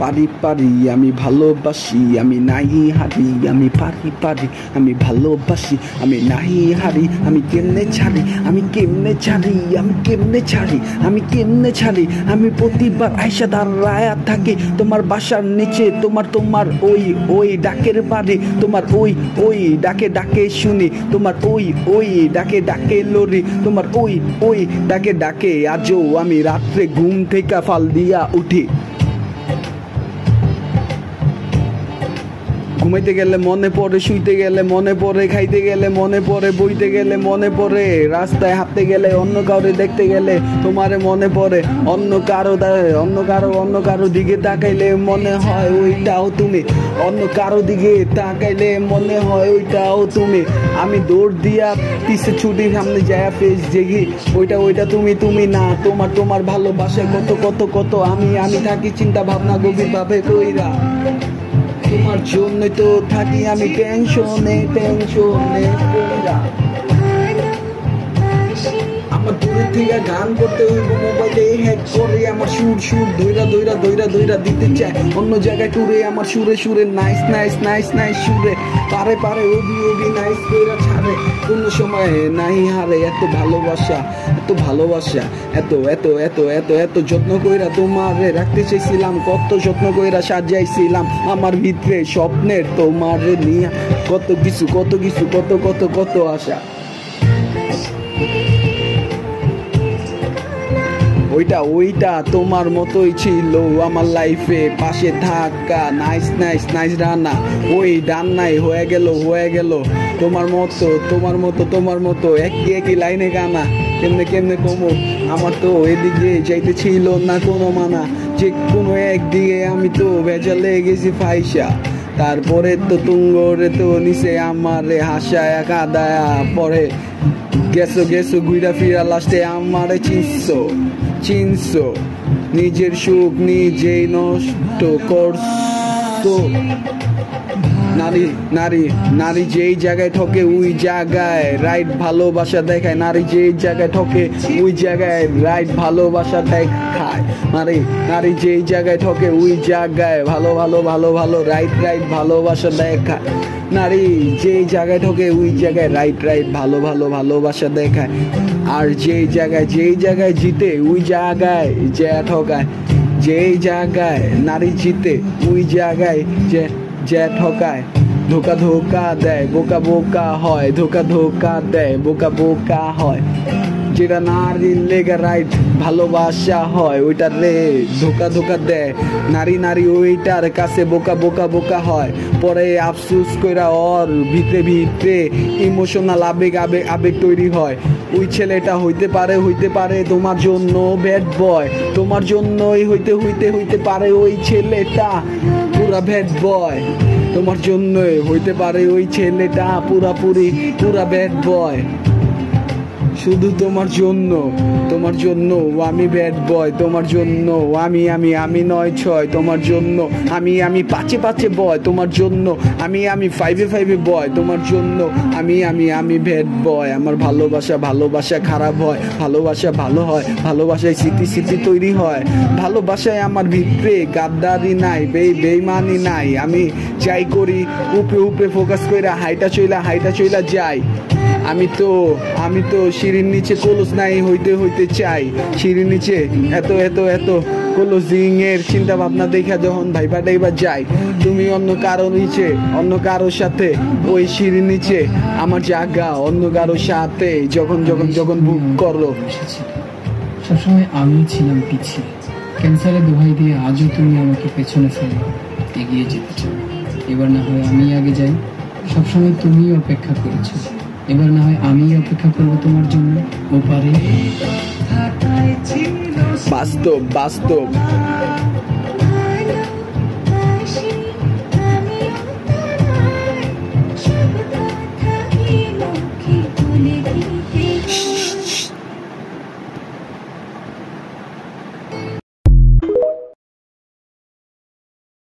পারি পারি আমি ভালোবাসি, আমি নাই হারি, আমি পারি পারি আমি ভালোবাসি, আমি নাই হারি, আমি কেমনে ছাড়ি, আমি কেমনে ছাড়ি, আমি কেমনে ছাড়ি, আমি কেমনে ছাড়ি, আমি প্রতিবার আয়সা দাঁড়ায়া থাকি তোমার বাসার নিচে, তোমার তোমার ওই ওই ডাকের বাড়ি, তোমার ওই ওই ডাকে ডাকে শুনি, তোমার ওই ওই ডাকে ডাকে লরি, তোমার ওই ওই ডাকে ডাকে আজও আমি রাত্রে ঘুম থেকে ফাল দিয়া উঠি। ঘুমাইতে গেলে মনে পড়ে, শুইতে গেলে মনে পড়ে, খাইতে গেলে মনে পড়ে, বইতে গেলে মনে পড়ে, রাস্তায় হাঁটতে গেলে, অন্য কাউরে দেখতে গেলে তোমারে মনে পড়ে, অন্য কারো দিকে তাকাইলে মনে হয় ওইটাও তুমি, অন্য কারো দিকে তাকাইলে মনে হয় ওইটাও তুমি, আমি দৌড় দিয়া পিছে ছুটি সামনে যায় ফেস জেগি, ওইটা তুমি না, তোমার ভালোবাসায় কত কত কত আমি থাকি চিন্তা ভাবনা গভীর ভাবে কইরা, তোমার জন্যই তো থাকি আমি টেনশনে পড়া। আমার দূরের থেকে গান করতে হইব, মোবাইলে হ্যাক করে আমার সুর দইরা দিতে চায় অন্য জায়গায় টুরে, আমার সুরে নাইস সুরে পারে অভি নাইস কইরা ছাড়ে, কোন সময় নাই হারে, এত ভালোবাসা এত যত্ন কইরা তোমারে রাখতে চাইছিলাম, কত যত্ন কইরা সাজাইছিলাম আমার ভিতরে স্বপ্নের তোমারে নিয়ে, কত কিছু কত আশা। ওইটা তোমার মতোই ছিল আমার লাইফে, পাশে থাকা নাইস রানা, ওই ডান্নাই হয়ে গেল তোমার মতো একই লাইনে গানা, কেমনে কমো, আমার তো এদিকে যাইতে ছিল না কোনো মানা, যে কোনো একদিকে আমি তো ভেজালে গেছি ফাইসা, তারপরে তো তুঙ্গরে তো নিচে আমারে হাসায়া কাদায়া পরে গেছো ঘুরা ফিরা লাস্টে আমারে চিনছো নিজের সুখ নিজেই নষ্ট করছো। নারী যেই জায়গায় ঠকে ওই জায়গায় রাইট ভালোবাসা দেখায়, নারী যেই জায়গায় ঠকে ওই জায়গায় রাইট ভালোবাসা দেখায়, নারী যেই জায়গায় ঠকে ওই জায়গায় ভালো রাইট ভালোবাসা দেখায়, নারী যেই জায়গায় ঠকে ওই জায়গায় রাইট ভালোবাসা দেখায়, আর যেই জায়গায় জিতে ওই জায়গায় যে ঠকায়, যেই জায়গায় নারী জিতে ওই জায়গায় যে ঠকায়, ধোকা দেয় বোকা হয়, ধোকা দেয় বোকা হয়, যেটা নারীর লেগে রাইট ভালোবাসা হয় ওইটার রে ধোকা দেয় নারী ওইটার কাছে বোকা হয়, পরে আফসুস কইরা ওর ভিতরে ইমোশনাল আবেগ তৈরি হয়, ওই ছেলেটা হইতে পারে তোমার জন্য ব্যাড বয়, তোমার জন্যই হইতে পারে ওই ছেলেটা পুরা ব্যাড বয়, তোমার জন্যই হইতে পারে ওই ছেলেটা পুরা ব্যাড বয়, শুধু তোমার জন্য আমি ব্যাড বয়, তোমার জন্য আমি 9-6, তোমার জন্য আমি 5-5 বয়, তোমার জন্য আমি 5-5 বয়, তোমার জন্য আমি ব্যাড বয়, আমার ভালোবাসা খারাপ হয়, ভালোবাসা ভালো হয়, ভালোবাসায় স্মৃতি তৈরি হয়, ভালোবাসায় আমার ভিতরে গাদ্দারি নাই, বেইমানি নাই, আমি যাই করি উপরে ফোকাস কইরা হাইটা চইলা যাই, আমি তো সিঁড়ির নিচে কলস নাই হইতে চাই, সিঁড়ির নিচে এত ক্লোজিং এর চিন্তা ভাবনা দেখা যখন ভাইবা যায়, তুমি অন্য কারোর সাথে ওই সিঁড়ির নিচে আমার জায়গা অন্য কারোর সাথে যখন বুক করো, সবসময় আমি ছিলাম পিছিয়ে, ক্যান্সারের দোহাই দিয়ে আজও তুমি আমাকে পেছনে ফেলে এগিয়ে যেতে চাও, এবার না হয় আমি আগে যাই, সবসময় তুমি অপেক্ষা করেছো, এবার না হয় আমি অপেক্ষা করবো তোমার জন্য ওপারে। বাস্তব